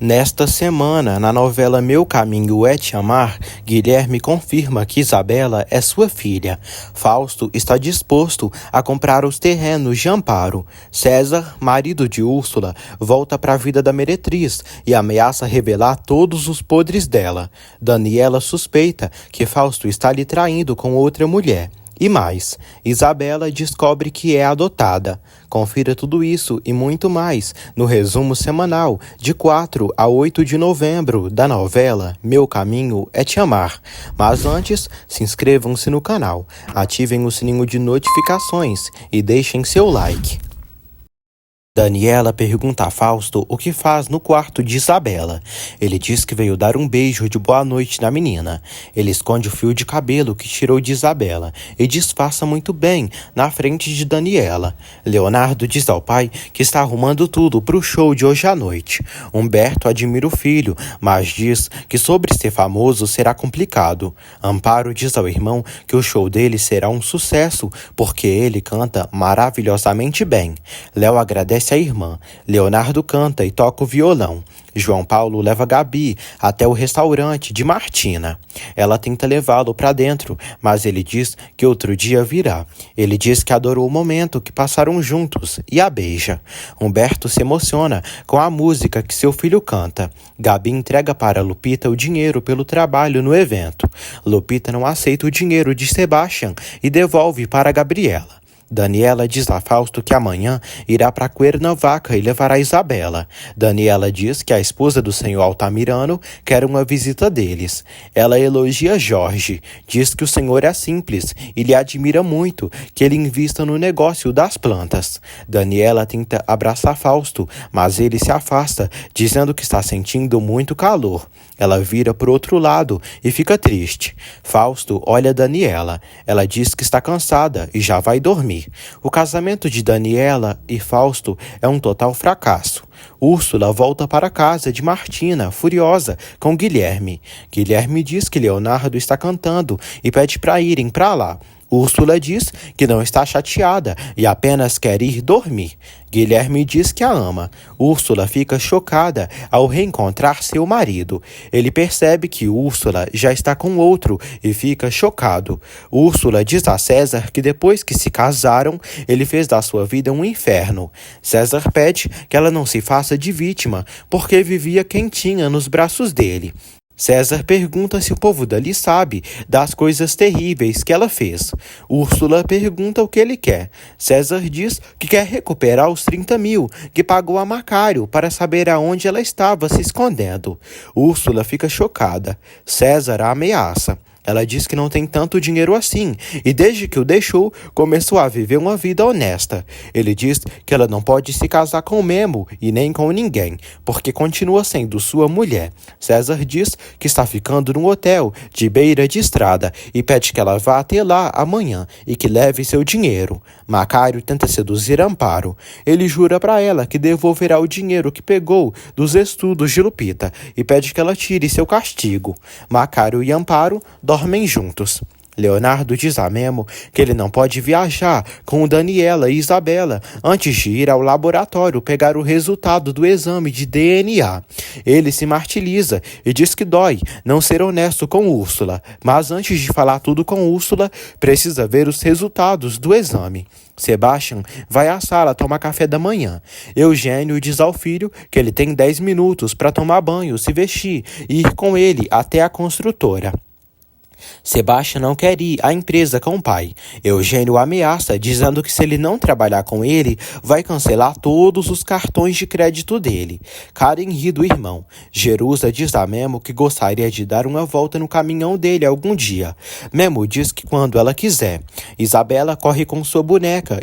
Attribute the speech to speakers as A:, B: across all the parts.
A: Nesta semana, na novela Meu Caminho é Te Amar, Guilherme confirma que Isabela é sua filha. Fausto está disposto a comprar os terrenos de Amparo. César, marido de Úrsula, volta para a vida da meretriz e ameaça revelar todos os podres dela. Daniela suspeita que Fausto está lhe traindo com outra mulher. E mais, Isabela descobre que é adotada. Confira tudo isso e muito mais no resumo semanal de 4 a 8 de novembro da novela Meu Caminho é Te Amar. Mas antes, se inscrevam-se no canal, ativem o sininho de notificações e deixem seu like. Daniela pergunta a Fausto o que faz no quarto de Isabela. Ele diz que veio dar um beijo de boa noite na menina. Ele esconde o fio de cabelo que tirou de Isabela e disfarça muito bem na frente de Daniela. Leonardo diz ao pai que está arrumando tudo para o show de hoje à noite. Humberto admira o filho, mas diz que sobre ser famoso será complicado. Amparo diz ao irmão que o show dele será um sucesso porque ele canta maravilhosamente bem. Léo agradece a irmã. Leonardo canta e toca o violão. João Paulo leva Gabi até o restaurante de Martina. Ela tenta levá-lo para dentro, mas ele diz que outro dia virá. Ele diz que adorou o momento que passaram juntos e a beija. Humberto se emociona com a música que seu filho canta. Gabi entrega para Lupita o dinheiro pelo trabalho no evento. Lupita não aceita o dinheiro de Sebastian e devolve para Gabriela. Daniela diz a Fausto que amanhã irá para Cuernavaca e levará Isabela. Daniela diz que a esposa do senhor Altamirano quer uma visita deles. Ela elogia Jorge, diz que o senhor é simples e lhe admira muito que ele invista no negócio das plantas. Daniela tenta abraçar Fausto, mas ele se afasta, dizendo que está sentindo muito calor. Ela vira para o outro lado e fica triste. Fausto olha Daniela. Ela diz que está cansada e já vai dormir. O casamento de Daniela e Fausto é um total fracasso. Úrsula volta para a casa de Martina, furiosa, com Guilherme. Guilherme diz que Leonardo está cantando e pede para irem para lá. Úrsula diz que não está chateada e apenas quer ir dormir. Guilherme diz que a ama. Úrsula fica chocada ao reencontrar seu marido. Ele percebe que Úrsula já está com outro e fica chocado. Úrsula diz a César que depois que se casaram, ele fez da sua vida um inferno. César pede que ela não se faça de vítima, porque vivia quentinha nos braços dele. César pergunta se o povo dali sabe das coisas terríveis que ela fez. Úrsula pergunta o que ele quer. César diz que quer recuperar os 30 mil que pagou a Macário para saber aonde ela estava se escondendo. Úrsula fica chocada. César a ameaça. Ela diz que não tem tanto dinheiro assim e desde que o deixou, começou a viver uma vida honesta. Ele diz que ela não pode se casar com o Memo e nem com ninguém, porque continua sendo sua mulher. César diz que está ficando num hotel de beira de estrada e pede que ela vá até lá amanhã e que leve seu dinheiro. Macário tenta seduzir Amparo. Ele jura para ela que devolverá o dinheiro que pegou dos estudos de Lupita e pede que ela tire seu castigo. Macário e Amparo dormem juntos. Leonardo diz a Memo que ele não pode viajar com Daniela e Isabela antes de ir ao laboratório pegar o resultado do exame de DNA. Ele se martiriza e diz que dói não ser honesto com Úrsula, mas antes de falar tudo com Úrsula, precisa ver os resultados do exame. Sebastian vai à sala tomar café da manhã. Eugênio diz ao filho que ele tem 10 minutos para tomar banho, se vestir e ir com ele até a construtora. Sebastian não quer ir à empresa com o pai. Eugênio ameaça, dizendo que se ele não trabalhar com ele, vai cancelar todos os cartões de crédito dele. Karen ri do irmão. Jerusa diz a Memo que gostaria de dar uma volta no caminhão dele algum dia. Memo diz que quando ela quiser. Isabela corre com sua boneca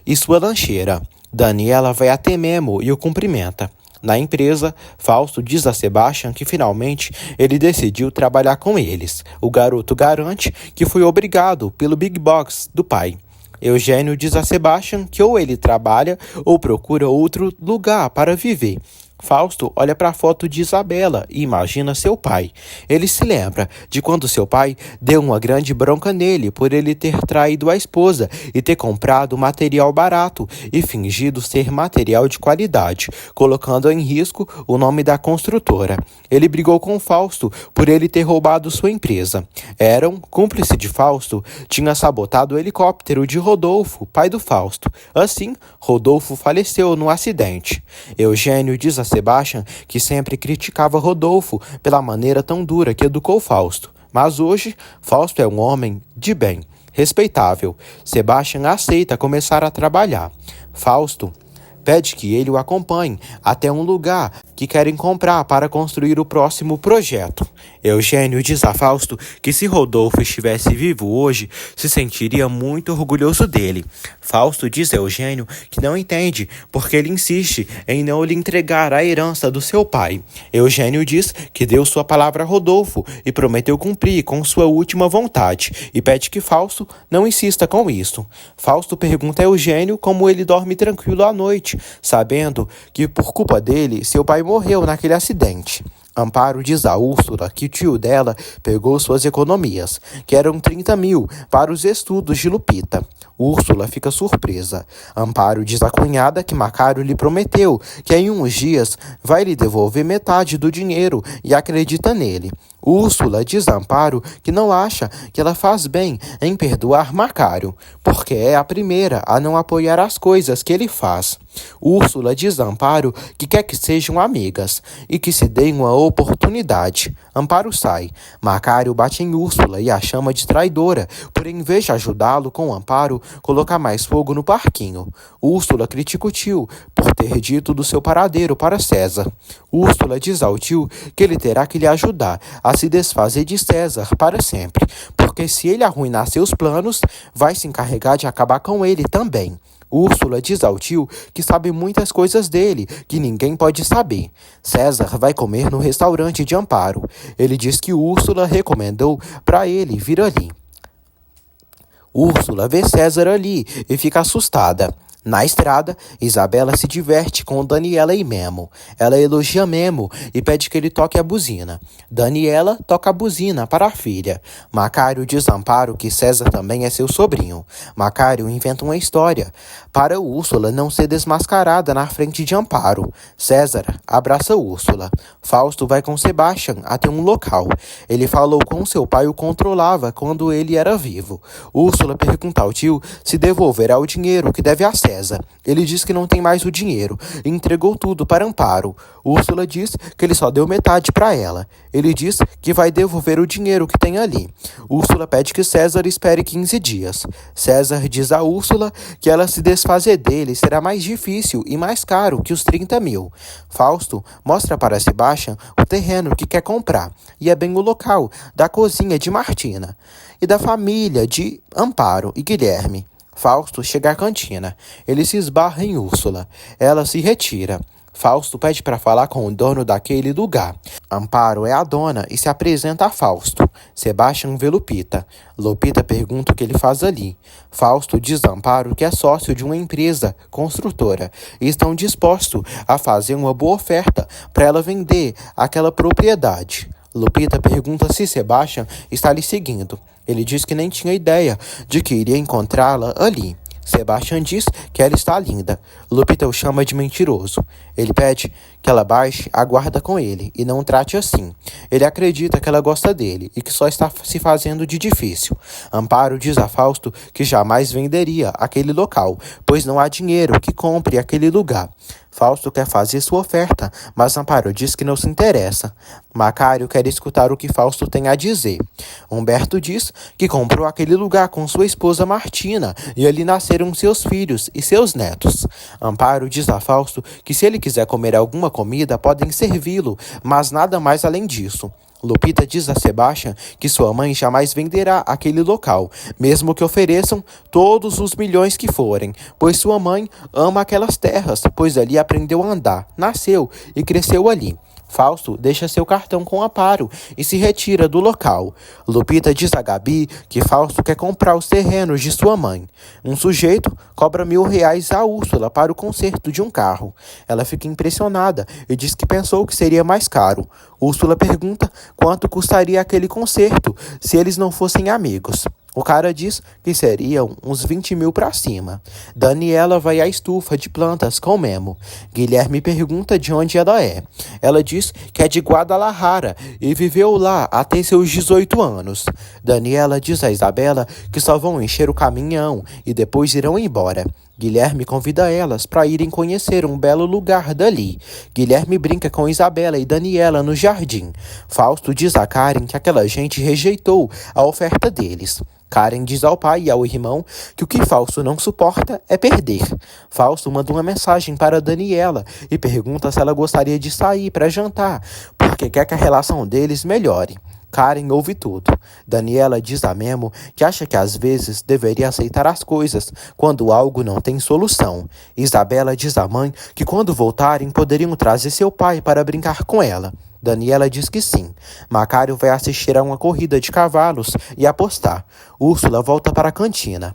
A: e sua lancheira. Daniela vai até Memo e o cumprimenta. Na empresa, Fausto diz a Sebastian que finalmente ele decidiu trabalhar com eles. O garoto garante que foi obrigado pelo Big Box do pai. Eugênio diz a Sebastian que ou ele trabalha ou procura outro lugar para viver. Fausto olha para a foto de Isabela e imagina seu pai. Ele se lembra de quando seu pai deu uma grande bronca nele por ele ter traído a esposa e ter comprado material barato e fingido ser material de qualidade, colocando em risco o nome da construtora. Ele brigou com Fausto por ele ter roubado sua empresa. Aaron, cúmplice de Fausto, tinha sabotado o helicóptero de Rodolfo, pai do Fausto. Assim, Rodolfo faleceu no acidente. Eugênio diz a Sebastian que sempre criticava Rodolfo pela maneira tão dura que educou Fausto. Mas hoje, Fausto é um homem de bem, respeitável. Sebastian aceita começar a trabalhar. Fausto pede que ele o acompanhe até um lugar que querem comprar para construir o próximo projeto. Eugênio diz a Fausto que se Rodolfo estivesse vivo hoje, se sentiria muito orgulhoso dele. Fausto diz a Eugênio que não entende porque ele insiste em não lhe entregar a herança do seu pai. Eugênio diz que deu sua palavra a Rodolfo e prometeu cumprir com sua última vontade e pede que Fausto não insista com isso. Fausto pergunta a Eugênio como ele dorme tranquilo à noite, sabendo que por culpa dele, seu pai morreu naquele acidente. Amparo diz a Úrsula que o tio dela pegou suas economias, que eram 30 mil, para os estudos de Lupita. Úrsula fica surpresa. Amparo diz à cunhada que Macário lhe prometeu que em uns dias vai lhe devolver metade do dinheiro e acredita nele. Úrsula diz a Amparo que não acha que ela faz bem em perdoar Macário, porque é a primeira a não apoiar as coisas que ele faz. Úrsula diz a Amparo que quer que sejam amigas e que se deem uma oportunidade. Amparo sai. Macário bate em Úrsula e a chama de traidora, por em vez de ajudá-lo com Amparo, colocar mais fogo no parquinho. Úrsula critica o tio por ter dito do seu paradeiro para César. Úrsula diz ao tio que ele terá que lhe ajudar a se desfazer de César para sempre, porque se ele arruinar seus planos, vai se encarregar de acabar com ele também. Úrsula diz ao tio que sabe muitas coisas dele, que ninguém pode saber. César vai comer no restaurante de Amparo. Ele diz que Úrsula recomendou para ele vir ali. Úrsula vê César ali e fica assustada. Na estrada, Isabela se diverte com Daniela e Memo. Ela elogia Memo e pede que ele toque a buzina. Daniela toca a buzina para a filha. Macário diz a Amparo que César também é seu sobrinho. Macário inventa uma história para Úrsula não ser desmascarada na frente de Amparo. César abraça Úrsula. Fausto vai com Sebastian até um local. Ele falou com seu pai o controlava quando ele era vivo. Úrsula pergunta ao tio se devolverá o dinheiro que deve a César. Ele diz que não tem mais o dinheiro e entregou tudo para Amparo. Úrsula diz que ele só deu metade para ela. Ele diz que vai devolver o dinheiro que tem ali. Úrsula pede que César espere 15 dias. César diz a Úrsula que ela se desfazer dele será mais difícil e mais caro que os 30 mil. Fausto mostra para Sebastian o terreno que quer comprar e é bem o local da cozinha de Martina e da família de Amparo e Guilherme. Fausto chega à cantina. Ele se esbarra em Úrsula. Ela se retira. Fausto pede para falar com o dono daquele lugar. Amparo é a dona e se apresenta a Fausto. Sebastian vê Lupita. Lupita pergunta o que ele faz ali. Fausto diz a Amparo que é sócio de uma empresa construtora e estão dispostos a fazer uma boa oferta para ela vender aquela propriedade. Lupita pergunta se Sebastian está lhe seguindo. Ele diz que nem tinha ideia de que iria encontrá-la ali. Sebastian diz que ela está linda. Lupita o chama de mentiroso. Ele pede que ela baixe a guarda com ele e não o trate assim. Ele acredita que ela gosta dele e que só está se fazendo de difícil. Amparo diz a Fausto que jamais venderia aquele local, pois não há dinheiro que compre aquele lugar. Fausto quer fazer sua oferta, mas Amparo diz que não se interessa. Macário quer escutar o que Fausto tem a dizer. Humberto diz que comprou aquele lugar com sua esposa Martina e ali nasceram seus filhos e seus netos. Amparo diz a Fausto que se ele quiser comer alguma comida, podem servi-lo, mas nada mais além disso. Lupita diz a Sebastian que sua mãe jamais venderá aquele local, mesmo que ofereçam todos os milhões que forem, pois sua mãe ama aquelas terras, pois ali aprendeu a andar, nasceu e cresceu ali. Fausto deixa seu cartão com Amparo e se retira do local. Lupita diz a Gabi que Fausto quer comprar os terrenos de sua mãe. Um sujeito cobra R$ 1.000 a Úrsula para o conserto de um carro. Ela fica impressionada e diz que pensou que seria mais caro. Úrsula pergunta quanto custaria aquele conserto se eles não fossem amigos. O cara diz que seriam uns 20 mil pra cima. Daniela vai à estufa de plantas com Memo. Guilherme pergunta de onde ela é. Ela diz que é de Guadalajara e viveu lá até seus 18 anos. Daniela diz a Isabela que só vão encher o caminhão e depois irão embora. Guilherme convida elas para irem conhecer um belo lugar dali. Guilherme brinca com Isabela e Daniela no jardim. Fausto diz a Karen que aquela gente rejeitou a oferta deles. Karen diz ao pai e ao irmão que o que Fausto não suporta é perder. Fausto manda uma mensagem para Daniela e pergunta se ela gostaria de sair para jantar, porque quer que a relação deles melhore. Karen ouve tudo. Daniela diz a Memo que acha que às vezes deveria aceitar as coisas quando algo não tem solução. Isabela diz à mãe que quando voltarem poderiam trazer seu pai para brincar com ela. Daniela diz que sim. Macário vai assistir a uma corrida de cavalos e apostar. Úrsula volta para a cantina.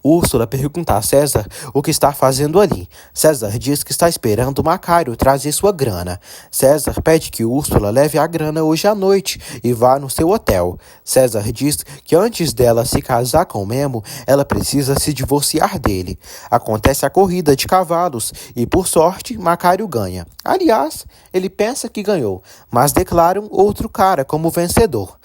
A: Úrsula pergunta a César o que está fazendo ali. César diz que está esperando Macário trazer sua grana. César pede que Úrsula leve a grana hoje à noite e vá no seu hotel. César diz que antes dela se casar com Memo, ela precisa se divorciar dele. Acontece a corrida de cavalos e, por sorte, Macário ganha. Aliás, ele pensa que ganhou, mas declaram outro cara como vencedor.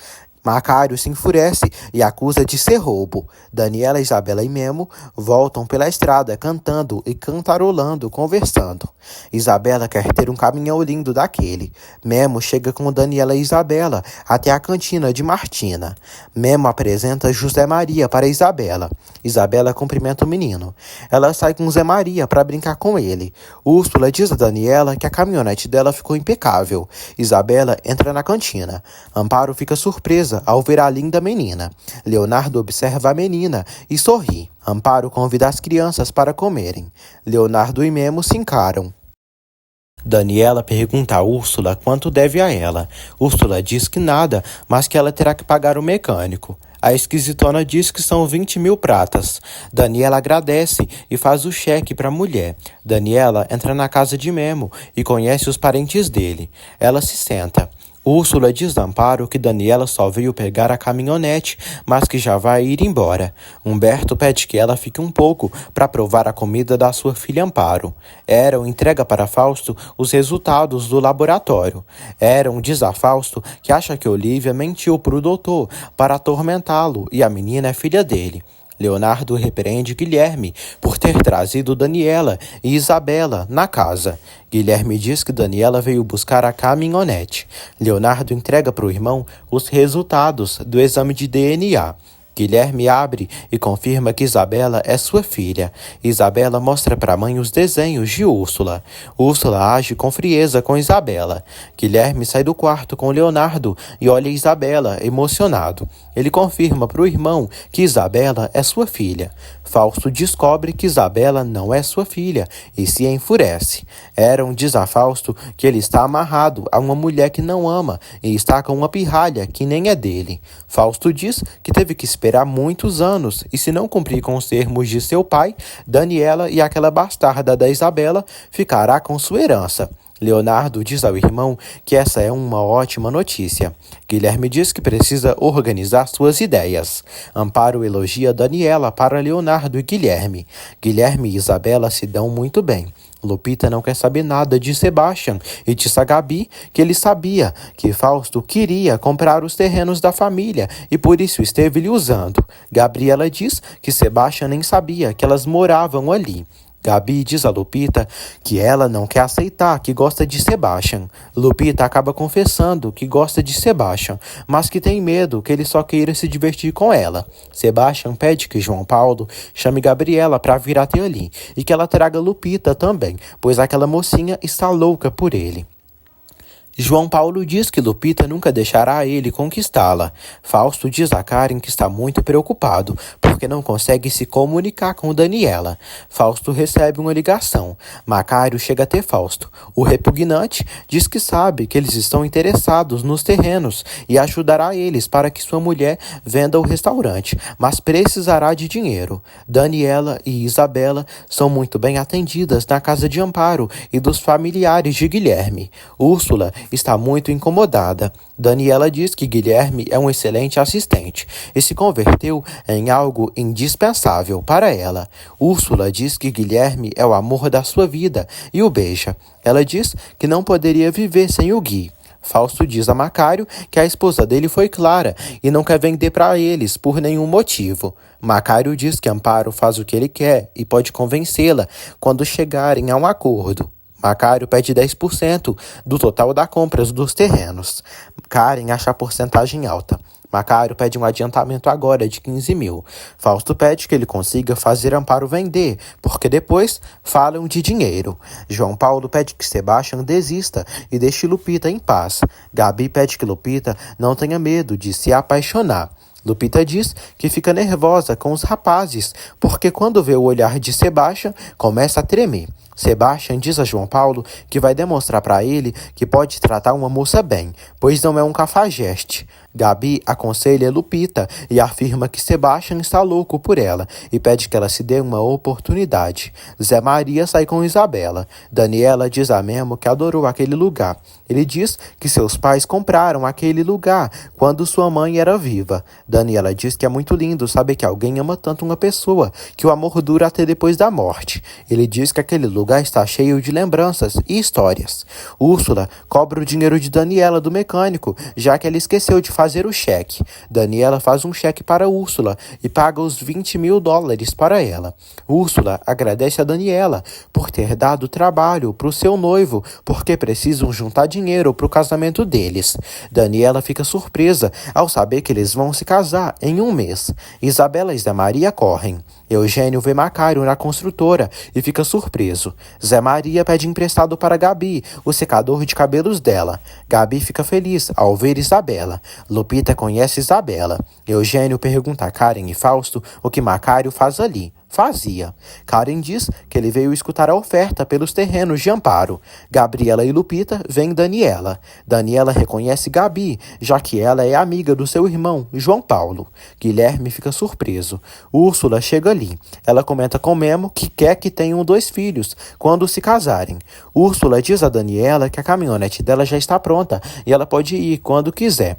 A: Macário se enfurece e acusa de ser roubo. Daniela, Isabela e Memo voltam pela estrada cantando e cantarolando, conversando. Isabela quer ter um caminhão lindo daquele. Memo chega com Daniela e Isabela até a cantina de Martina. Memo apresenta José Maria para Isabela. Isabela cumprimenta o menino. Ela sai com Zé Maria para brincar com ele. Úrsula diz a Daniela que a caminhonete dela ficou impecável. Isabela entra na cantina. Amparo fica surpresa ao ver a linda menina. Leonardo observa a menina e sorri. Amparo convida as crianças para comerem. Leonardo e Memo se encaram. Daniela pergunta a Úrsula quanto deve a ela. Úrsula diz que nada, mas que ela terá que pagar o mecânico. A esquisitona diz que são 20 mil pratas. Daniela agradece e faz o cheque para a mulher. Daniela entra na casa de Memo e conhece os parentes dele. Ela se senta. Úrsula diz a Amparo que Daniela só veio pegar a caminhonete, mas que já vai ir embora. Humberto pede que ela fique um pouco para provar a comida da sua filha Amparo. Eron entrega para Fausto os resultados do laboratório. Eron diz a Fausto que acha que Olivia mentiu para o doutor para atormentá-lo e a menina é filha dele. Leonardo repreende Guilherme por ter trazido Daniela e Isabela na casa. Guilherme diz que Daniela veio buscar a caminhonete. Leonardo entrega para o irmão os resultados do exame de DNA. Guilherme abre e confirma que Isabela é sua filha. Isabela mostra para a mãe os desenhos de Úrsula. Úrsula age com frieza com Isabela. Guilherme sai do quarto com Leonardo e olha Isabela, emocionado. Ele confirma para o irmão que Isabela é sua filha. Fausto descobre que Isabela não é sua filha e se enfurece. Eron diz a Fausto que ele está amarrado a uma mulher que não ama e está com uma pirralha que nem é dele. Fausto diz que teve que esperar muitos anos e, se não cumprir com os termos de seu pai, Daniela e aquela bastarda da Isabela ficará com sua herança. Leonardo diz ao irmão que essa é uma ótima notícia. Guilherme diz que precisa organizar suas ideias. Amparo elogia Daniela para Leonardo e Guilherme. Guilherme e Isabela se dão muito bem. Lupita não quer saber nada de Sebastian e diz a Gabi que ele sabia que Fausto queria comprar os terrenos da família e por isso esteve lhe usando. Gabriela diz que Sebastian nem sabia que elas moravam ali. Gabi diz a Lupita que ela não quer aceitar que gosta de Sebastian. Lupita acaba confessando que gosta de Sebastian, mas que tem medo que ele só queira se divertir com ela. Sebastian pede que João Paulo chame Gabriela para vir até ali e que ela traga Lupita também, pois aquela mocinha está louca por ele. João Paulo diz que Lupita nunca deixará ele conquistá-la. Fausto diz a Karen que está muito preocupado, porque não consegue se comunicar com Daniela. Fausto recebe uma ligação. Macário chega até Fausto. O repugnante diz que sabe que eles estão interessados nos terrenos e ajudará eles para que sua mulher venda o restaurante, mas precisará de dinheiro. Daniela e Isabela são muito bem atendidas na casa de Amparo e dos familiares de Guilherme. Úrsula está muito incomodada. Daniela diz que Guilherme é um excelente assistente e se converteu em algo indispensável para ela. Úrsula diz que Guilherme é o amor da sua vida e o beija. Ela diz que não poderia viver sem o Gui. Fausto diz a Macário que a esposa dele foi Clara e não quer vender para eles por nenhum motivo. Macário diz que Amparo faz o que ele quer e pode convencê-la quando chegarem a um acordo. Macário pede 10% do total da compra dos terrenos. Karen acha a porcentagem alta. Macário pede um adiantamento agora de 15 mil. Fausto pede que ele consiga fazer Amparo vender, porque depois falam de dinheiro. João Paulo pede que Sebastião desista e deixe Lupita em paz. Gabi pede que Lupita não tenha medo de se apaixonar. Lupita diz que fica nervosa com os rapazes, porque quando vê o olhar de Sebastião, começa a tremer. Sebastião diz a João Paulo que vai demonstrar para ele que pode tratar uma moça bem, pois não é um cafajeste. Gabi aconselha Lupita e afirma que Sebastião está louco por ela e pede que ela se dê uma oportunidade. Zé Maria sai com Isabela. Daniela diz a Memo que adorou aquele lugar. Ele diz que seus pais compraram aquele lugar quando sua mãe era viva. Daniela diz que é muito lindo saber que alguém ama tanto uma pessoa, que o amor dura até depois da morte. Ele diz que aquele lugar está cheio de lembranças e histórias. Úrsula cobra o dinheiro de Daniela do mecânico, já que ela esqueceu de fazer o cheque. Daniela faz um cheque para Úrsula e paga os 20 mil dólares para ela. Úrsula agradece a Daniela por ter dado trabalho para o seu noivo, porque precisam juntar dinheiro para o casamento deles. Daniela fica surpresa ao saber que eles vão se casar em um mês. Isabela e Zé Maria correm. Eugênio vê Macário na construtora e fica surpreso. Zé Maria pede emprestado para Gabi o secador de cabelos dela. Gabi fica feliz ao ver Isabela. Lupita conhece Isabela. Eugênio pergunta a Karen e Fausto o que Macário faz ali. Fazia. Karen diz que ele veio escutar a oferta pelos terrenos de Amparo. Gabriela e Lupita veem Daniela. Daniela reconhece Gabi, já que ela é amiga do seu irmão, João Paulo. Guilherme fica surpreso. Úrsula chega ali. Ela comenta com Memo que quer que tenham 2 filhos quando se casarem. Úrsula diz a Daniela que a caminhonete dela já está pronta e ela pode ir quando quiser.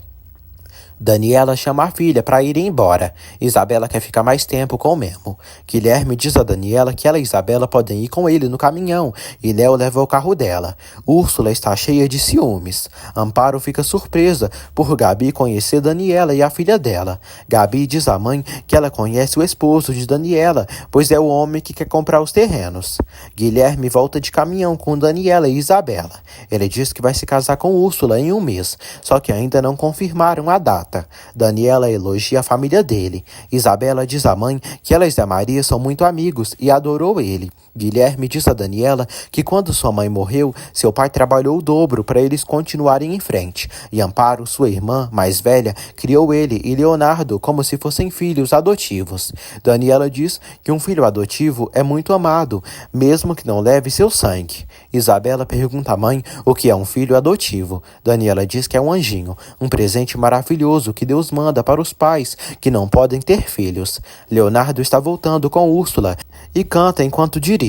A: Daniela chama a filha para ir embora. Isabela quer ficar mais tempo com o Memo. Guilherme diz a Daniela que ela e Isabela podem ir com ele no caminhão e Léo leva o carro dela. Úrsula está cheia de ciúmes. Amparo fica surpresa por Gabi conhecer Daniela e a filha dela. Gabi diz à mãe que ela conhece o esposo de Daniela, pois é o homem que quer comprar os terrenos. Guilherme volta de caminhão com Daniela e Isabela. Ele diz que vai se casar com Úrsula em um mês, só que ainda não confirmaram a data. Daniela elogia a família dele. Isabela diz à mãe que ela e Zé Maria são muito amigos e adorou ele. Guilherme diz a Daniela que quando sua mãe morreu, seu pai trabalhou o dobro para eles continuarem em frente. E Amparo, sua irmã mais velha, criou ele e Leonardo como se fossem filhos adotivos. Daniela diz que um filho adotivo é muito amado, mesmo que não leve seu sangue. Isabela pergunta à mãe o que é um filho adotivo. Daniela diz que é um anjinho, um presente maravilhoso que Deus manda para os pais que não podem ter filhos. Leonardo está voltando com Úrsula e canta enquanto dirige.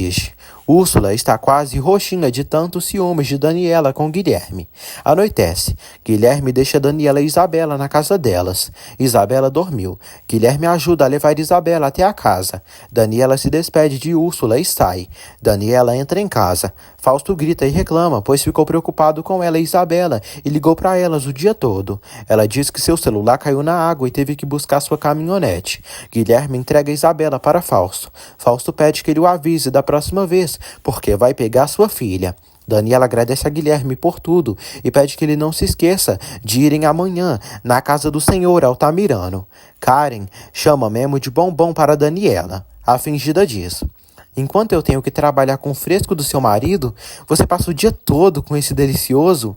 A: Úrsula está quase roxinha de tantos ciúmes de Daniela com Guilherme. Anoitece. Guilherme deixa Daniela e Isabela na casa delas. Isabela dormiu. Guilherme ajuda a levar Isabela até a casa. Daniela se despede de Úrsula e sai. Daniela entra em casa. Fausto grita e reclama, pois ficou preocupado com ela e Isabela e ligou para elas o dia todo. Ela diz que seu celular caiu na água e teve que buscar sua caminhonete. Guilherme entrega Isabela para Fausto. Fausto pede que ele o avise da próxima vez, porque vai pegar sua filha. Daniela agradece a Guilherme por tudo e pede que ele não se esqueça de irem amanhã na casa do senhor Altamirano. Karen chama Memo de bombom para Daniela. A fingida diz: enquanto eu tenho que trabalhar com o fresco do seu marido, você passa o dia todo com esse delicioso.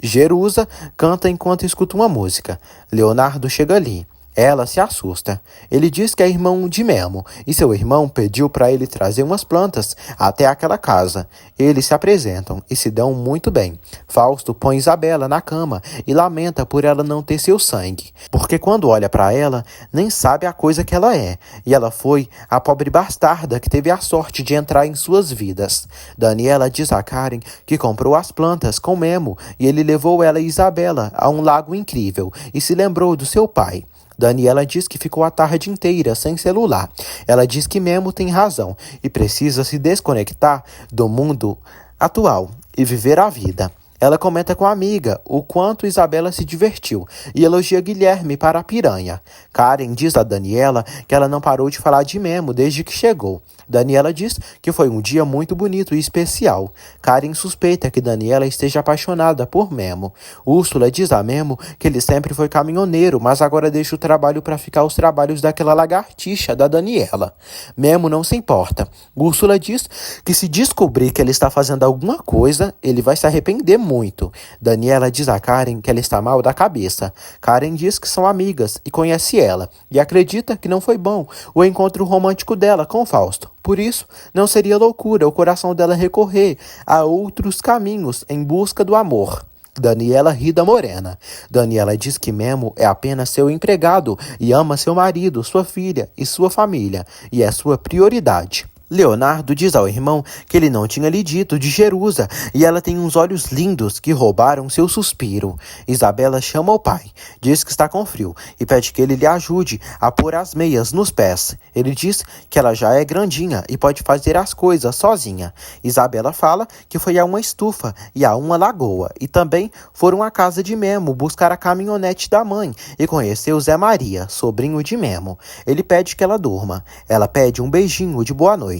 A: Jerusa canta enquanto escuta uma música. Leonardo chega ali. Ela se assusta. Ele diz que é irmão de Memo e seu irmão pediu para ele trazer umas plantas até aquela casa. Eles se apresentam e se dão muito bem. Fausto põe Isabela na cama e lamenta por ela não ter seu sangue, porque quando olha para ela, nem sabe a coisa que ela é, e ela foi a pobre bastarda que teve a sorte de entrar em suas vidas. Daniela diz a Karen que comprou as plantas com Memo e ele levou ela e Isabela a um lago incrível e se lembrou do seu pai. Daniela diz que ficou a tarde inteira sem celular. Ela diz que Memo tem razão e precisa se desconectar do mundo atual e viver a vida. Ela comenta com a amiga o quanto Isabela se divertiu e elogia Guilherme para a piranha. Karen diz a Daniela que ela não parou de falar de Memo desde que chegou. Daniela diz que foi um dia muito bonito e especial. Karen suspeita que Daniela esteja apaixonada por Memo. Úrsula diz a Memo que ele sempre foi caminhoneiro, mas agora deixa o trabalho para ficar os trabalhos daquela lagartixa da Daniela. Memo não se importa. Úrsula diz que se descobrir que ele está fazendo alguma coisa, ele vai se arrepender muito. Daniela diz a Karen que ela está mal da cabeça. Karen diz que são amigas e conhece ela, e acredita que não foi bom o encontro romântico dela com Fausto. Por isso, não seria loucura o coração dela recorrer a outros caminhos em busca do amor. Daniela ri da morena. Daniela diz que Memo é apenas seu empregado e ama seu marido, sua filha e sua família, e é sua prioridade. Leonardo diz ao irmão que ele não tinha lhe dito de Jerusa e ela tem uns olhos lindos que roubaram seu suspiro. Isabela chama o pai, diz que está com frio e pede que ele lhe ajude a pôr as meias nos pés. Ele diz que ela já é grandinha e pode fazer as coisas sozinha. Isabela fala que foi a uma estufa e a uma lagoa e também foram à casa de Memo buscar a caminhonete da mãe e conheceu Zé Maria, sobrinho de Memo. Ele pede que ela durma. Ela pede um beijinho de boa noite.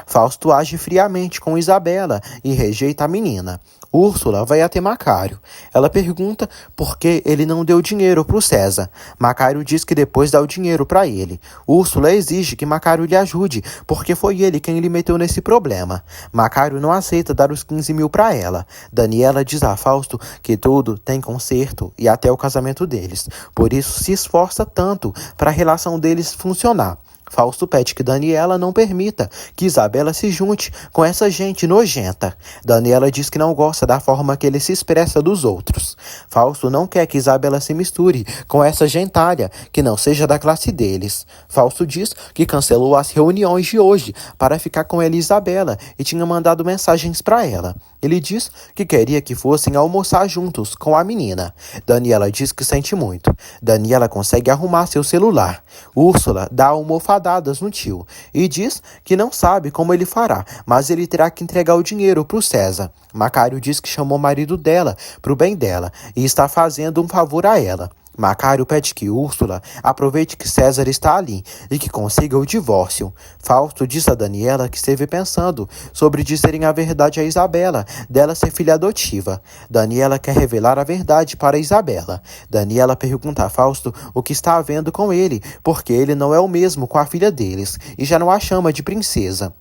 A: Fausto age friamente com Isabela e rejeita a menina. Úrsula vai até Macário. Ela pergunta por que ele não deu dinheiro para o César. Macário diz que depois dá o dinheiro para ele. Úrsula exige que Macário lhe ajude, porque foi ele quem lhe meteu nesse problema. Macário não aceita dar os 15 mil para ela. Daniela diz a Fausto que tudo tem conserto e até o casamento deles. Por isso se esforça tanto para a relação deles funcionar. Fausto pede que Daniela não permita que Isabela se junte com essa gente nojenta. Daniela diz que não gosta da forma que ele se expressa dos outros. Fausto não quer que Isabela se misture com essa gentalha que não seja da classe deles. Fausto diz que cancelou as reuniões de hoje para ficar com ela e Isabela e tinha mandado mensagens para ela. Ele diz que queria que fossem almoçar juntos com a menina. Daniela diz que sente muito. Daniela consegue arrumar seu celular. Úrsula dá almofadadas no tio e diz que não sabe como ele fará, mas ele terá que entregar o dinheiro para o César. Macário diz que chamou o marido dela para o bem dela e está fazendo um favor a ela. Macário pede que Úrsula aproveite que César está ali e que consiga o divórcio. Fausto diz a Daniela que esteve pensando sobre dizerem a verdade a Isabela, dela ser filha adotiva. Daniela quer revelar a verdade para Isabela. Daniela pergunta a Fausto o que está havendo com ele, porque ele não é o mesmo com a filha deles e já não a chama de princesa.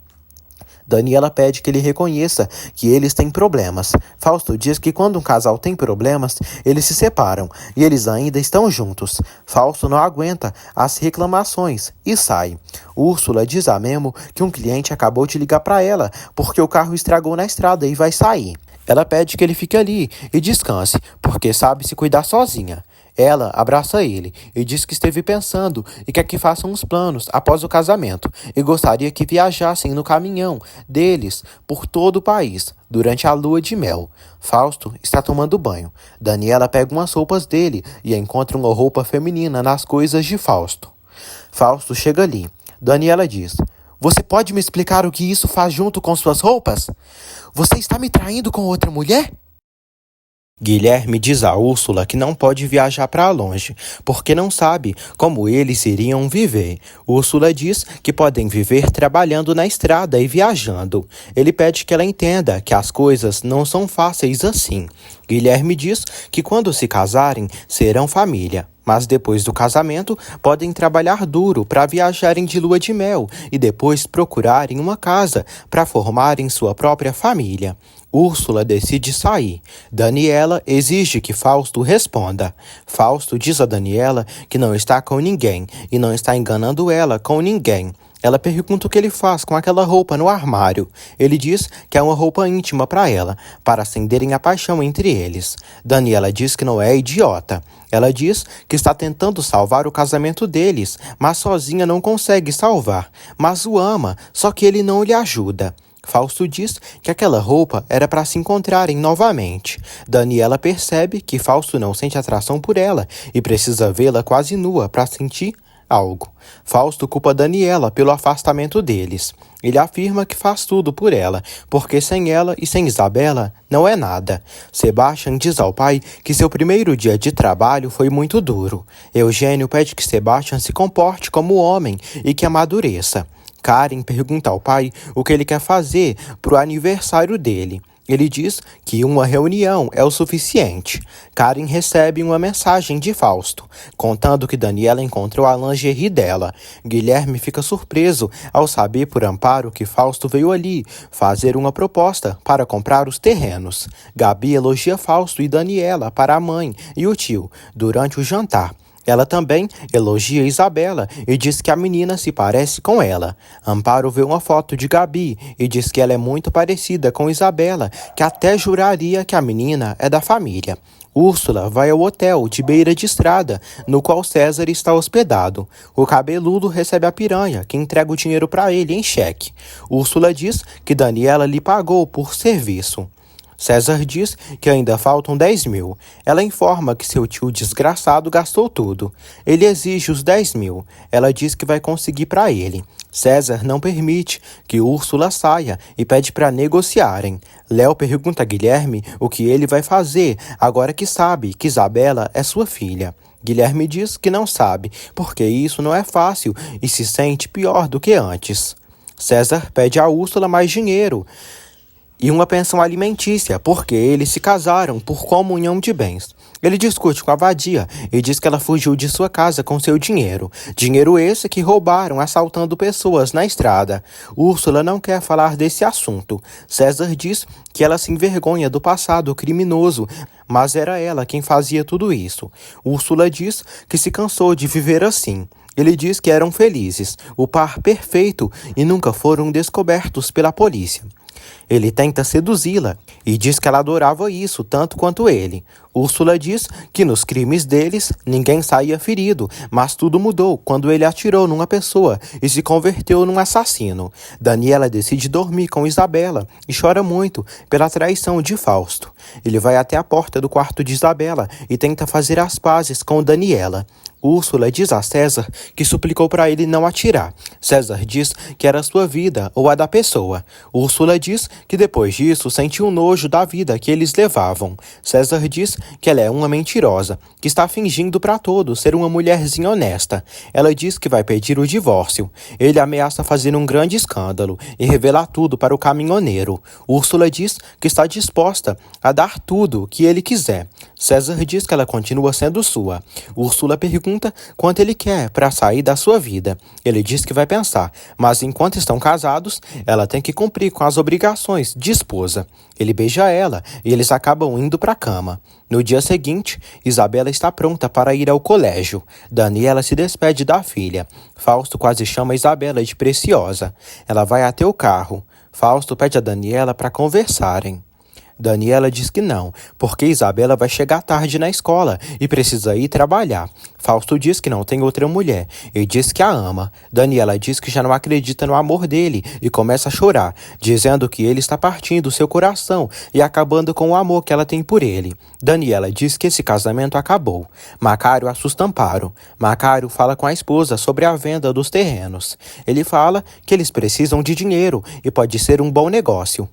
A: Daniela pede que ele reconheça que eles têm problemas. Fausto diz que quando um casal tem problemas, eles se separam e eles ainda estão juntos. Fausto não aguenta as reclamações e sai. Úrsula diz a Memo que um cliente acabou de ligar para ela porque o carro estragou na estrada e vai sair. Ela pede que ele fique ali e descanse, porque sabe se cuidar sozinha. Ela abraça ele e diz que esteve pensando e quer que façam uns planos após o casamento e gostaria que viajassem no caminhão deles por todo o país durante a lua de mel. Fausto está tomando banho. Daniela pega umas roupas dele e encontra uma roupa feminina nas coisas de Fausto. Fausto chega ali. Daniela diz: "Você pode me explicar o que isso faz junto com suas roupas? Você está me traindo com outra mulher?" Guilherme diz a Úrsula que não pode viajar para longe, porque não sabe como eles iriam viver. Úrsula diz que podem viver trabalhando na estrada e viajando. Ele pede que ela entenda que as coisas não são fáceis assim. Guilherme diz que quando se casarem, serão família. Mas depois do casamento, podem trabalhar duro para viajarem de lua de mel e depois procurarem uma casa para formarem sua própria família. Úrsula decide sair. Daniela exige que Fausto responda. Fausto diz a Daniela que não está com ninguém e não está enganando ela com ninguém. Ela pergunta o que ele faz com aquela roupa no armário. Ele diz que é uma roupa íntima para ela, para acenderem a paixão entre eles. Daniela diz que não é idiota. Ela diz que está tentando salvar o casamento deles, mas sozinha não consegue salvar. Mas o ama, só que ele não lhe ajuda. Fausto diz que aquela roupa era para se encontrarem novamente. Daniela percebe que Fausto não sente atração por ela e precisa vê-la quase nua para sentir algo. Fausto culpa Daniela pelo afastamento deles. Ele afirma que faz tudo por ela, porque sem ela e sem Isabela não é nada. Sebastian diz ao pai que seu primeiro dia de trabalho foi muito duro. Eugênio pede que Sebastian se comporte como homem e que amadureça. Karen pergunta ao pai o que ele quer fazer para o aniversário dele. Ele diz que uma reunião é o suficiente. Karen recebe uma mensagem de Fausto, contando que Daniela encontrou a lingerie dela. Guilherme fica surpreso ao saber por Amparo que Fausto veio ali fazer uma proposta para comprar os terrenos. Gabi elogia Fausto e Daniela para a mãe e o tio durante o jantar. Ela também elogia Isabela e diz que a menina se parece com ela. Amparo vê uma foto de Gabi e diz que ela é muito parecida com Isabela, que até juraria que a menina é da família. Úrsula vai ao hotel de beira de estrada, no qual César está hospedado. O cabeludo recebe a piranha, que entrega o dinheiro para ele em cheque. Úrsula diz que Daniela lhe pagou por serviço. César diz que ainda faltam 10 mil. Ela informa que seu tio desgraçado gastou tudo. Ele exige os 10 mil. Ela diz que vai conseguir para ele. César não permite que Úrsula saia e pede para negociarem. Léo pergunta a Guilherme o que ele vai fazer agora que sabe que Isabela é sua filha. Guilherme diz que não sabe, porque isso não é fácil e se sente pior do que antes. César pede a Úrsula mais dinheiro e uma pensão alimentícia, porque eles se casaram por comunhão de bens. Ele discute com a vadia e diz que ela fugiu de sua casa com seu dinheiro. Dinheiro esse que roubaram assaltando pessoas na estrada. Úrsula não quer falar desse assunto. César diz que ela se envergonha do passado criminoso, mas era ela quem fazia tudo isso. Úrsula diz que se cansou de viver assim. Ele diz que eram felizes, o par perfeito, e nunca foram descobertos pela polícia. Ele tenta seduzi-la e diz que ela adorava isso tanto quanto ele. Úrsula diz que nos crimes deles ninguém saía ferido, mas tudo mudou quando ele atirou numa pessoa e se converteu num assassino. Daniela decide dormir com Isabela e chora muito pela traição de Fausto. Ele vai até a porta do quarto de Isabela e tenta fazer as pazes com Daniela. Úrsula diz a César que suplicou para ele não atirar. César diz que era a sua vida ou a da pessoa. Úrsula diz que depois disso sentiu nojo da vida que eles levavam. César diz que ela é uma mentirosa, que está fingindo para todos ser uma mulherzinha honesta. Ela diz que vai pedir o divórcio. Ele ameaça fazer um grande escândalo e revelar tudo para o caminhoneiro. Úrsula diz que está disposta a dar tudo o que ele quiser. César diz que ela continua sendo sua. Úrsula pergunta quanto ele quer para sair da sua vida. Ele diz que vai pensar, mas enquanto estão casados, ela tem que cumprir com as obrigações de esposa. Ele beija ela e eles acabam indo para a cama. No dia seguinte, Isabela está pronta para ir ao colégio. Daniela se despede da filha. Fausto quase chama Isabela de preciosa. Ela vai até o carro. Fausto pede a Daniela para conversarem. Daniela diz que não, porque Isabela vai chegar tarde na escola e precisa ir trabalhar. Fausto diz que não tem outra mulher e diz que a ama. Daniela diz que já não acredita no amor dele e começa a chorar, dizendo que ele está partindo seu coração e acabando com o amor que ela tem por ele. Daniela diz que esse casamento acabou. Macário assusta Amparo. Macário fala com a esposa sobre a venda dos terrenos. Ele fala que eles precisam de dinheiro e pode ser um bom negócio.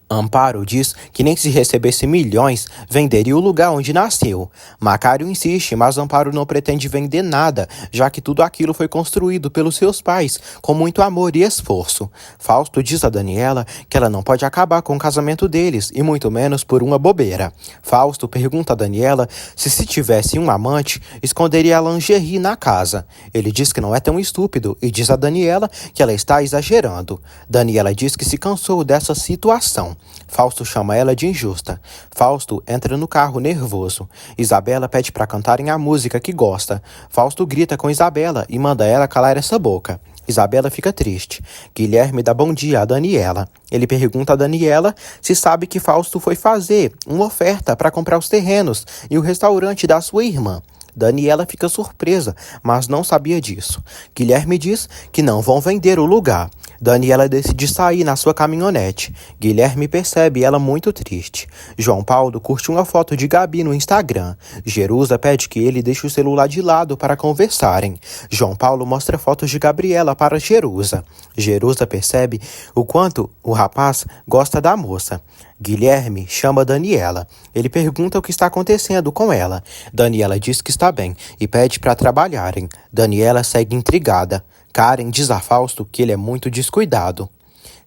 A: Amparo diz que nem se recebesse milhões, venderia o lugar onde nasceu. Macário insiste, mas Amparo não pretende vender nada, já que tudo aquilo foi construído pelos seus pais, com muito amor e esforço. Fausto diz a Daniela que ela não pode acabar com o casamento deles, e muito menos por uma bobeira. Fausto pergunta a Daniela se tivesse um amante, esconderia a lingerie na casa. Ele diz que não é tão estúpido e diz a Daniela que ela está exagerando. Daniela diz que se cansou dessa situação. razão. Fausto chama ela de injusta. Fausto entra no carro nervoso. Isabela pede para cantarem a música que gosta. Fausto grita com Isabela e manda ela calar essa boca. Isabela fica triste. Guilherme dá bom dia a Daniela. Ele pergunta a Daniela se sabe que Fausto foi fazer uma oferta para comprar os terrenos e o restaurante da sua irmã. Daniela fica surpresa, mas não sabia disso. Guilherme diz que não vão vender o lugar. Daniela decide sair na sua caminhonete. Guilherme percebe ela muito triste. João Paulo curte uma foto de Gabi no Instagram. Jerusa pede que ele deixe o celular de lado para conversarem. João Paulo mostra fotos de Gabriela para Jerusa. Jerusa percebe o quanto o rapaz gosta da moça. Guilherme chama Daniela. Ele pergunta o que está acontecendo com ela. Daniela diz que está bem e pede para trabalharem. Daniela segue intrigada. Karen diz a Fausto que ele é muito descuidado.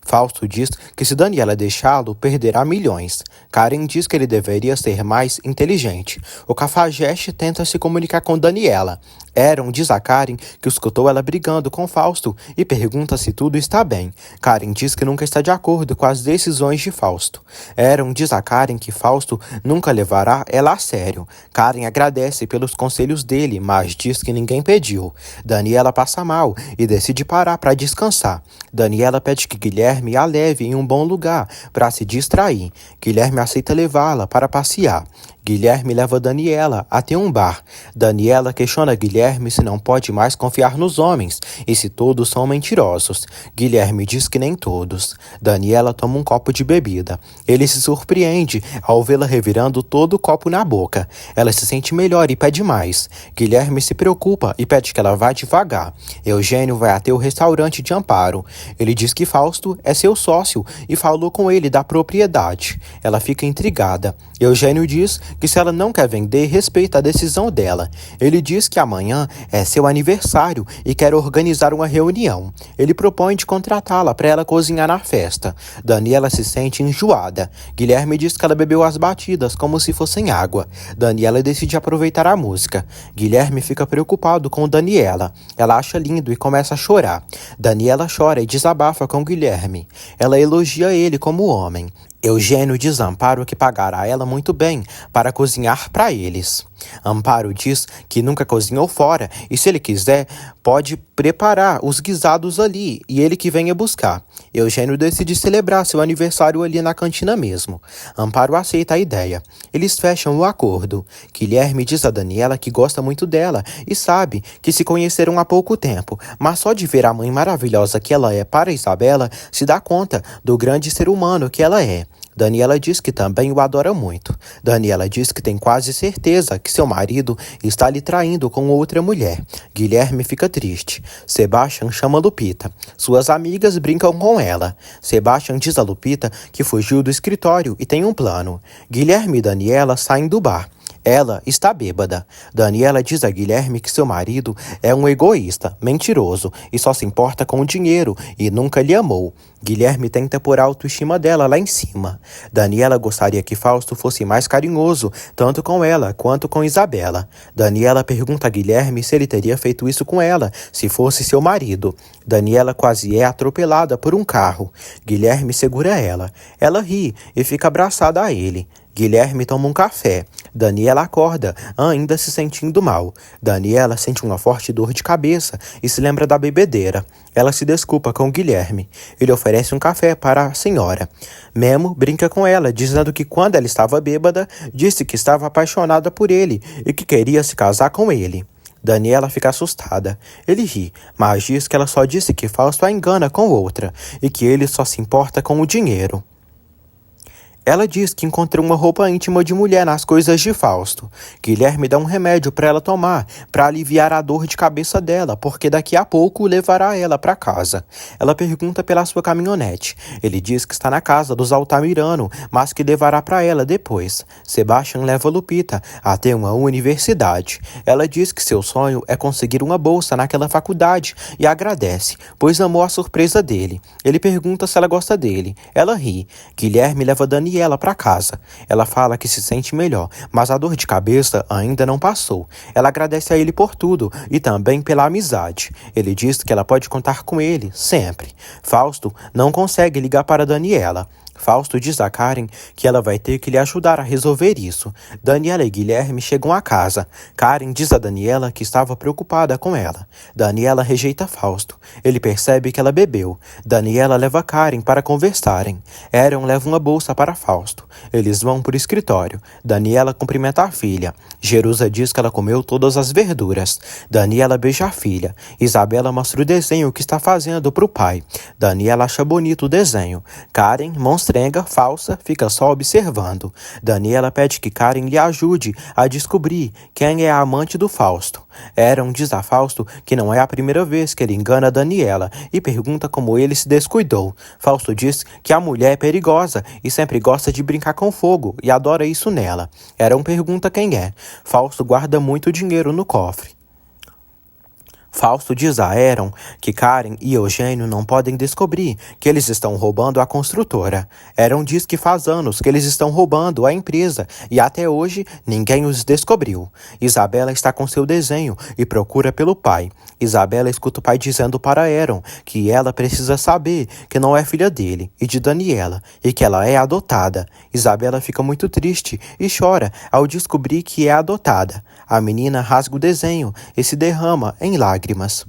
A: Fausto diz que se Daniela deixá-lo, perderá milhões. Karen diz que ele deveria ser mais inteligente. O Cafajeste tenta se comunicar com Daniela. Aaron diz a Karen que escutou ela brigando com Fausto e pergunta se tudo está bem. Karen diz que nunca está de acordo com as decisões de Fausto. Aaron diz a Karen que Fausto nunca levará ela a sério. Karen agradece pelos conselhos dele, mas diz que ninguém pediu. Daniela passa mal e decide parar para descansar. Daniela pede que Guilherme a leve em um bom lugar para se distrair. Guilherme aceita levá-la para passear. Guilherme leva Daniela até um bar. Daniela questiona Guilherme se não pode mais confiar nos homens e se todos são mentirosos. Guilherme diz que nem todos. Daniela toma um copo de bebida. Ele se surpreende ao vê-la revirando todo o copo na boca. Ela se sente melhor e pede mais. Guilherme se preocupa e pede que ela vá devagar. Eugênio vai até o restaurante de Amparo. Ele diz que Fausto é seu sócio e falou com ele da propriedade. Ela fica intrigada. Eugênio diz que se ela não quer vender, respeita a decisão dela. Ele diz que amanhã é seu aniversário e quer organizar uma reunião. Ele propõe de contratá-la para ela cozinhar na festa. Daniela se sente enjoada. Guilherme diz que ela bebeu as batidas como se fossem água. Daniela decide aproveitar a música. Guilherme fica preocupado com Daniela. Ela acha lindo e começa a chorar. Daniela chora e desabafa com Guilherme. Ela elogia ele como homem. Eugênio diz a Amparo que pagará ela muito bem para cozinhar para eles. Amparo diz que nunca cozinhou fora e, se ele quiser, pode preparar os guisados ali e ele que venha buscar. Eugênio decide celebrar seu aniversário ali na cantina mesmo. Amparo aceita a ideia. Eles fecham o acordo. Guilherme diz a Daniela que gosta muito dela e sabe que se conheceram há pouco tempo, mas só de ver a mãe maravilhosa que ela é para Isabela, se dá conta do grande ser humano que ela é. Daniela diz que também o adora muito. Daniela diz que tem quase certeza que seu marido está lhe traindo com outra mulher. Guilherme fica triste. Sebastian chama Lupita. Suas amigas brincam com ela. Sebastian diz a Lupita que fugiu do escritório e tem um plano. Guilherme e Daniela saem do bar. Ela está bêbada. Daniela diz a Guilherme que seu marido é um egoísta, mentiroso e só se importa com o dinheiro e nunca lhe amou. Guilherme tenta pôr a autoestima dela lá em cima. Daniela gostaria que Fausto fosse mais carinhoso, tanto com ela quanto com Isabela. Daniela pergunta a Guilherme se ele teria feito isso com ela, se fosse seu marido. Daniela quase é atropelada por um carro. Guilherme segura ela. Ela ri e fica abraçada a ele. Guilherme toma um café. Daniela acorda, ainda se sentindo mal. Daniela sente uma forte dor de cabeça e se lembra da bebedeira. Ela se desculpa com Guilherme. Ele oferece um café para a senhora. Memo brinca com ela, dizendo que quando ela estava bêbada, disse que estava apaixonada por ele e que queria se casar com ele. Daniela fica assustada. Ele ri, mas diz que ela só disse que Fausto a engana com outra e que ele só se importa com o dinheiro. Ela diz que encontrou uma roupa íntima de mulher nas coisas de Fausto. Guilherme dá um remédio para ela tomar, para aliviar a dor de cabeça dela, porque daqui a pouco levará ela para casa. Ela pergunta pela sua caminhonete. Ele diz que está na casa dos Altamirano, mas que levará para ela depois. Sebastian leva Lupita até uma universidade. Ela diz que seu sonho é conseguir uma bolsa naquela faculdade e agradece, pois amou a surpresa dele. Ele pergunta se ela gosta dele. Ela ri. Guilherme leva Daniela para casa. Ela fala que se sente melhor, mas a dor de cabeça ainda não passou. Ela agradece a ele por tudo e também pela amizade. Ele diz que ela pode contar com ele, sempre. Fausto não consegue ligar para Daniela. Fausto diz a Karen que ela vai ter que lhe ajudar a resolver isso. Daniela e Guilherme chegam à casa. Karen diz a Daniela que estava preocupada com ela. Daniela rejeita Fausto. Ele percebe que ela bebeu. Daniela leva Karen para conversarem. Aaron leva uma bolsa para Fausto. Eles vão para o escritório. Daniela cumprimenta a filha. Jerusa diz que ela comeu todas as verduras. Daniela beija a filha. Isabela mostra o desenho que está fazendo para o pai. Daniela acha bonito o desenho. Karen, monstrenga, falsa, fica só observando. Daniela pede que Karen lhe ajude a descobrir quem é a amante do Fausto. Aaron diz a Fausto que não é a primeira vez que ele engana Daniela e pergunta como ele se descuidou. Fausto diz que a mulher é perigosa e sempre gosta de brincar com fogo e adora isso nela. Aaron pergunta quem é. Fausto guarda muito dinheiro no cofre. Fausto diz a Aaron que Karen e Eugênio não podem descobrir que eles estão roubando a construtora. Aaron diz que faz anos que eles estão roubando a empresa e até hoje ninguém os descobriu. Isabela está com seu desenho e procura pelo pai. Isabela escuta o pai dizendo para Aaron que ela precisa saber que não é filha dele e de Daniela e que ela é adotada. Isabela fica muito triste e chora ao descobrir que é adotada. A menina rasga o desenho e se derrama em lágrimas.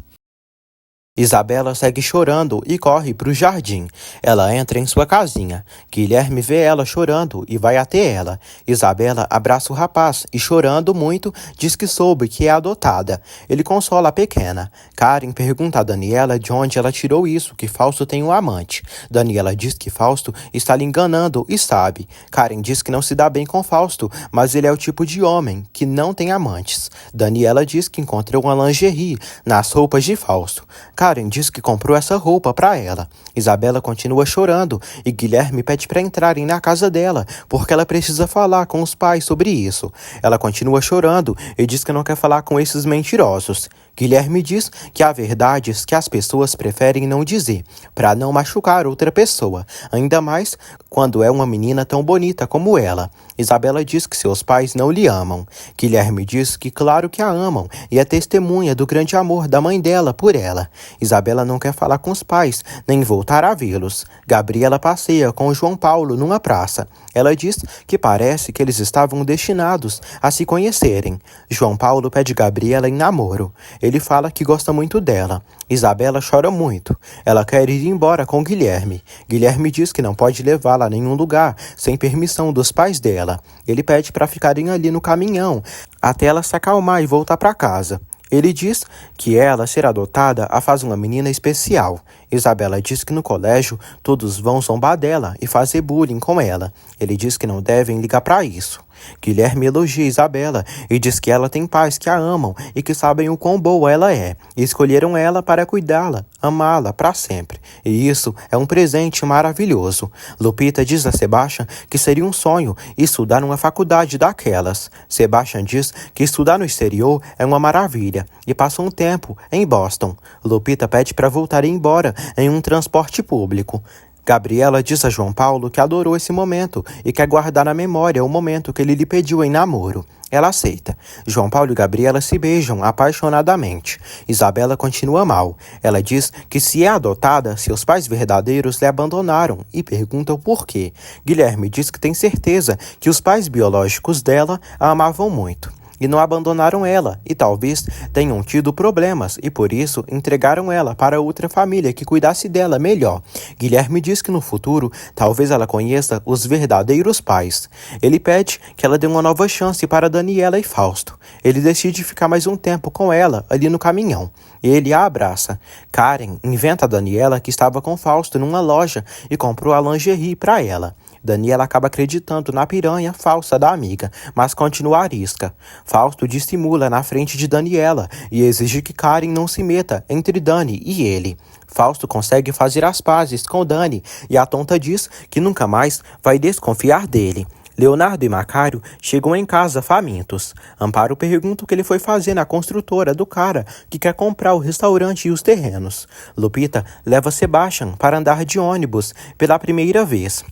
A: Isabela segue chorando e corre para o jardim. Ela entra em sua casinha. Guilherme vê ela chorando e vai até ela. Isabela abraça o rapaz e, chorando muito, diz que soube que é adotada. Ele consola a pequena. Karen pergunta a Daniela de onde ela tirou isso, que Fausto tem um amante. Daniela diz que Fausto está lhe enganando e sabe. Karen diz que não se dá bem com Fausto, mas ele é o tipo de homem que não tem amantes. Daniela diz que encontrou uma lingerie nas roupas de Fausto. Karen diz que comprou essa roupa para ela. Isabela continua chorando e Guilherme pede para entrarem na casa dela, porque ela precisa falar com os pais sobre isso. Ela continua chorando e diz que não quer falar com esses mentirosos. Guilherme diz que há verdades que as pessoas preferem não dizer, para não machucar outra pessoa, ainda mais quando é uma menina tão bonita como ela. Isabela diz que seus pais não lhe amam. Guilherme diz que claro que a amam e é testemunha do grande amor da mãe dela por ela. Isabela não quer falar com os pais, nem voltar a vê-los. Gabriela passeia com João Paulo numa praça. Ela diz que parece que eles estavam destinados a se conhecerem. João Paulo pede Gabriela em namoro. Ele fala que gosta muito dela. Isabela chora muito. Ela quer ir embora com Guilherme. Guilherme diz que não pode levá-la a nenhum lugar sem permissão dos pais dela. Ele pede para ficarem ali no caminhão até ela se acalmar e voltar para casa. Ele diz que ela ser adotada a faz uma menina especial. Isabela diz que no colégio todos vão zombar dela e fazer bullying com ela. Ele diz que não devem ligar para isso. Guilherme elogia Isabela e diz que ela tem pais que a amam e que sabem o quão boa ela é e escolheram ela para cuidá-la, amá-la para sempre. E isso é um presente maravilhoso. Lupita diz a Sebastian que seria um sonho estudar numa faculdade daquelas. Sebastian diz que estudar no exterior é uma maravilha e passa um tempo em Boston. Lupita pede para voltar embora em um transporte público. Gabriela diz a João Paulo que adorou esse momento e quer guardar na memória o momento que ele lhe pediu em namoro. Ela aceita. João Paulo e Gabriela se beijam apaixonadamente. Isabela continua mal. Ela diz que se é adotada, seus pais verdadeiros lhe abandonaram e pergunta o porquê. Guilherme diz que tem certeza que os pais biológicos dela a amavam muito e não abandonaram ela, e talvez tenham tido problemas, e por isso entregaram ela para outra família que cuidasse dela melhor. Guilherme diz que no futuro, talvez ela conheça os verdadeiros pais. Ele pede que ela dê uma nova chance para Daniela e Fausto. Ele decide ficar mais um tempo com ela, ali no caminhão. Ele a abraça. Karen inventa a Daniela que estava com Fausto numa loja e comprou a lingerie para ela. Daniela acaba acreditando na piranha falsa da amiga, mas continua arisca. Fausto dissimula na frente de Daniela e exige que Karen não se meta entre Dani e ele. Fausto consegue fazer as pazes com Dani e a tonta diz que nunca mais vai desconfiar dele. Leonardo e Macário chegam em casa famintos. Amparo pergunta o que ele foi fazer na construtora do cara que quer comprar o restaurante e os terrenos. Lupita leva Sebastian para andar de ônibus pela primeira vez.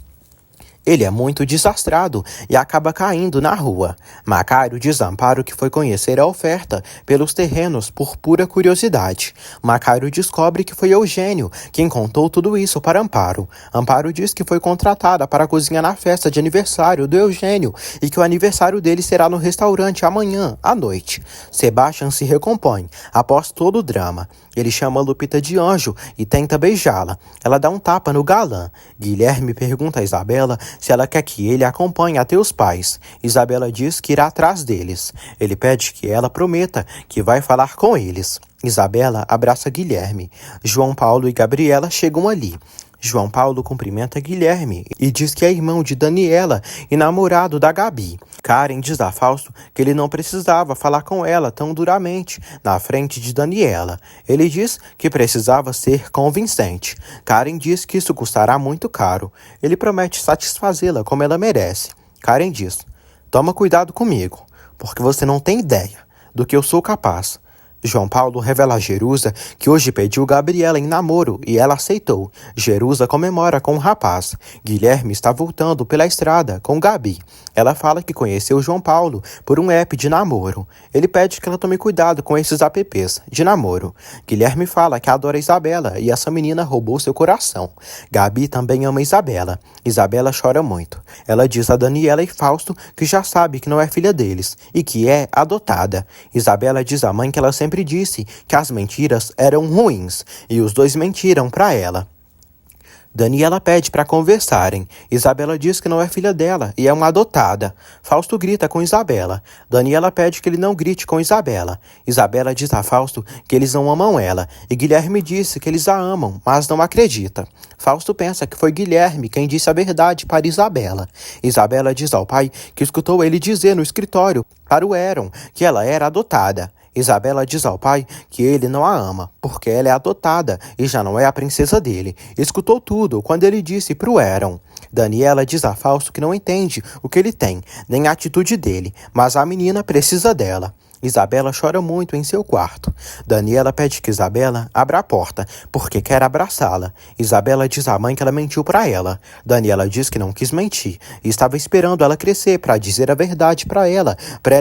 A: Ele é muito desastrado e acaba caindo na rua. Macário diz a Amparo que foi conhecer a oferta pelos terrenos por pura curiosidade. Macário descobre que foi Eugênio quem contou tudo isso para Amparo. Amparo diz que foi contratada para cozinhar na festa de aniversário do Eugênio e que o aniversário dele será no restaurante amanhã, à noite. Sebastian se recompõe após todo o drama. Ele chama Lupita de anjo e tenta beijá-la. Ela dá um tapa no galã. Guilherme pergunta a Isabela se ela quer que ele a acompanhe até os pais. Isabela diz que irá atrás deles. Ele pede que ela prometa que vai falar com eles. Isabela abraça Guilherme. João Paulo e Gabriela chegam ali. João Paulo cumprimenta Guilherme e diz que é irmão de Daniela e namorado da Gabi. Karen diz a Fausto que ele não precisava falar com ela tão duramente na frente de Daniela. Ele diz que precisava ser convincente. Karen diz que isso custará muito caro. Ele promete satisfazê-la como ela merece. Karen diz: "Toma cuidado comigo, porque você não tem ideia do que eu sou capaz." João Paulo revela a Jerusa que hoje pediu Gabriela em namoro e ela aceitou. Jerusa comemora com o rapaz. Guilherme está voltando pela estrada com Gabi. Ela fala que conheceu João Paulo por um app de namoro. Ele pede que ela tome cuidado com esses apps de namoro. Guilherme fala que adora Isabela e essa menina roubou seu coração. Gabi também ama Isabela. Isabela chora muito. Ela diz a Daniela e Fausto que já sabe que não é filha deles e que é adotada. Isabela diz à mãe que ela sempre disse que as mentiras eram ruins e os dois mentiram para ela. Daniela pede para conversarem. Isabela diz que não é filha dela e é uma adotada. Fausto grita com Isabela. Daniela pede que ele não grite com Isabela. Isabela diz a Fausto que eles não amam ela e Guilherme disse que eles a amam, mas não acredita. Fausto pensa que foi Guilherme quem disse a verdade para Isabela. Isabela diz ao pai que escutou ele dizer no escritório para o Heron que ela era adotada. Isabela diz ao pai que ele não a ama, porque ela é adotada e já não é a princesa dele. Escutou tudo quando ele disse pro Heron. Daniela diz a Fausto que não entende o que ele tem, nem a atitude dele, mas a menina precisa dela. Isabela chora muito em seu quarto. Daniela pede que Isabela abra a porta, porque quer abraçá-la. Isabela diz à mãe que ela mentiu para ela. Daniela diz que não quis mentir e estava esperando ela crescer para dizer a verdade para ela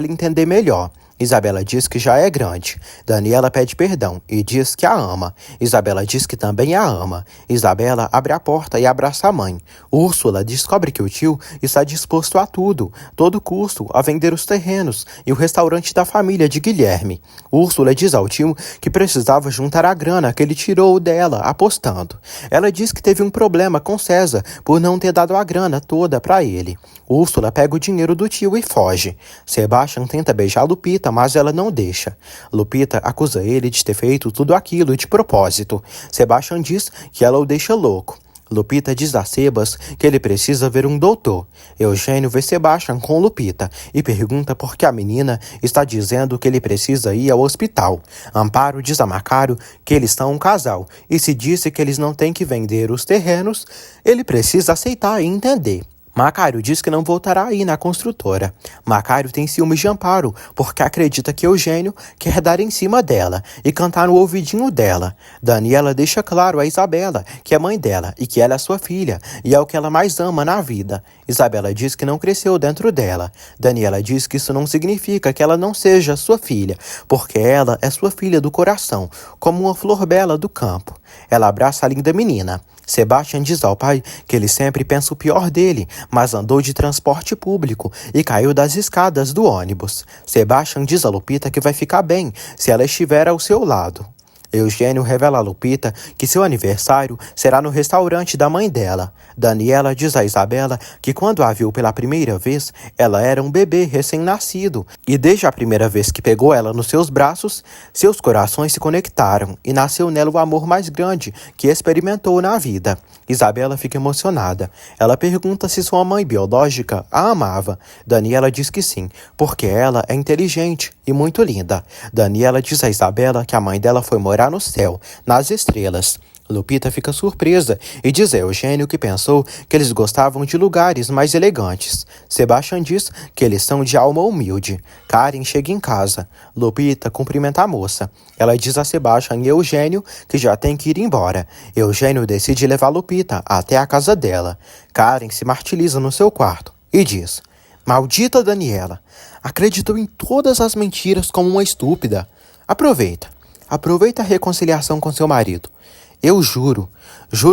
A: entender melhor. Isabela diz que já é grande. Daniela pede perdão e diz que a ama. Isabela diz que também a ama. Isabela abre a porta e abraça a mãe. Úrsula descobre que o tio está disposto a tudo, todo custo, a vender os terrenos e o restaurante da família de Guilherme. Úrsula diz ao tio que precisava juntar a grana que ele tirou dela apostando. Ela diz que teve um problema com César por não ter dado a grana toda para ele. Úrsula pega o dinheiro do tio e foge. Sebastian tenta beijar Lupita, mas ela não deixa. Lupita acusa ele de ter feito tudo aquilo de propósito. Sebastian diz que ela o deixa louco. Lupita diz a Sebas que ele precisa ver um doutor. Eugênio vê Sebastian com Lupita e pergunta por que a menina está dizendo que ele precisa ir ao hospital. Amparo diz a Macário que eles são um casal e se disse que eles não têm que vender os terrenos, ele precisa aceitar e entender. Macário diz que não voltará a ir na construtora. Macário tem ciúmes de Amparo, porque acredita que Eugênio quer dar em cima dela e cantar no ouvidinho dela. Daniela deixa claro a Isabela que é mãe dela e que ela é sua filha e é o que ela mais ama na vida. Isabela diz que não cresceu dentro dela. Daniela diz que isso não significa que ela não seja sua filha, porque ela é sua filha do coração, como uma flor bela do campo. Ela abraça a linda menina. Sebastian diz ao pai que ele sempre pensa o pior dele, mas andou de transporte público e caiu das escadas do ônibus. Sebastian diz a Lupita que vai ficar bem se ela estiver ao seu lado. Eugênio revela a Lupita que seu aniversário será no restaurante da mãe dela. Daniela diz a Isabela que quando a viu pela primeira vez, ela era um bebê recém-nascido. E desde a primeira vez que pegou ela nos seus braços, seus corações se conectaram e nasceu nela o amor mais grande que experimentou na vida. Isabela fica emocionada. Ela pergunta se sua mãe biológica a amava. Daniela diz que sim, porque ela é inteligente e muito linda. Daniela diz a Isabela que a mãe dela foi morar no céu, nas estrelas. Lupita fica surpresa e diz a Eugênio que pensou que eles gostavam de lugares mais elegantes. Sebastião diz que eles são de alma humilde. Karen chega em casa. Lupita cumprimenta a moça. Ela diz a Sebastião e Eugênio que já tem que ir embora. Eugênio decide levar Lupita até a casa dela. Karen se martiriza no seu quarto e diz: "Maldita Daniela! Acreditou em todas as mentiras como uma estúpida. Aproveita a reconciliação com seu marido. Eu juro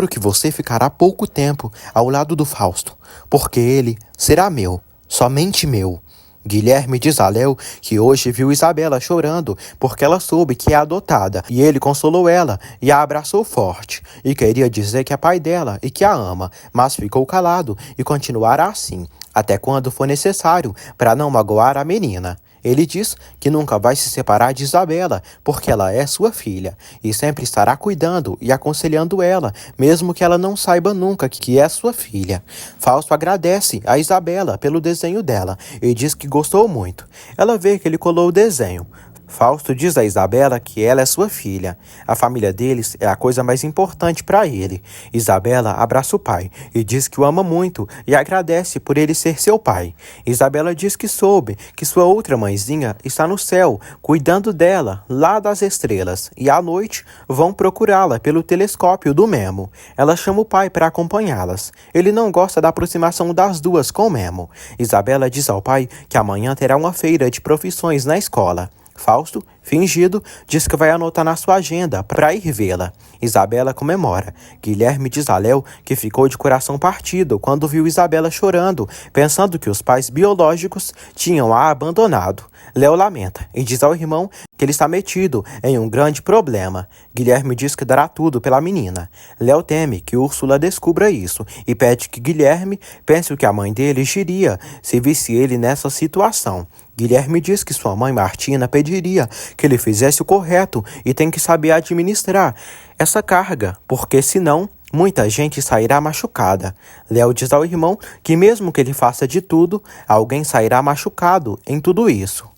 A: que você ficará pouco tempo ao lado do Fausto, porque ele será meu, somente meu." Guilherme diz a Léo que hoje viu Isabela chorando porque ela soube que é adotada, e ele consolou ela e a abraçou forte, e queria dizer que é pai dela e que a ama, mas ficou calado e continuará assim, até quando for necessário, para não magoar a menina. Ele diz que nunca vai se separar de Isabela, porque ela é sua filha, e sempre estará cuidando e aconselhando ela, mesmo que ela não saiba nunca que é sua filha. Fausto agradece a Isabela pelo desenho dela e diz que gostou muito. Ela vê que ele colou o desenho. Fausto diz a Isabela que ela é sua filha. A família deles é a coisa mais importante para ele. Isabela abraça o pai e diz que o ama muito e agradece por ele ser seu pai. Isabela diz que soube que sua outra mãezinha está no céu, cuidando dela, lá das estrelas, e à noite vão procurá-la pelo telescópio do Memo. Ela chama o pai para acompanhá-las. Ele não gosta da aproximação das duas com o Memo. Isabela diz ao pai que amanhã terá uma feira de profissões na escola. Fausto, fingido, diz que vai anotar na sua agenda para ir vê-la. Isabela comemora. Guilherme diz a Léo que ficou de coração partido quando viu Isabela chorando, pensando que os pais biológicos tinham a abandonado. Léo lamenta e diz ao irmão que ele está metido em um grande problema. Guilherme diz que dará tudo pela menina. Léo teme que Úrsula descubra isso e pede que Guilherme pense o que a mãe dele diria se visse ele nessa situação. Guilherme diz que sua mãe Martina pediria que ele fizesse o correto e tem que saber administrar essa carga, porque senão muita gente sairá machucada. Léo diz ao irmão que mesmo que ele faça de tudo, alguém sairá machucado em tudo isso.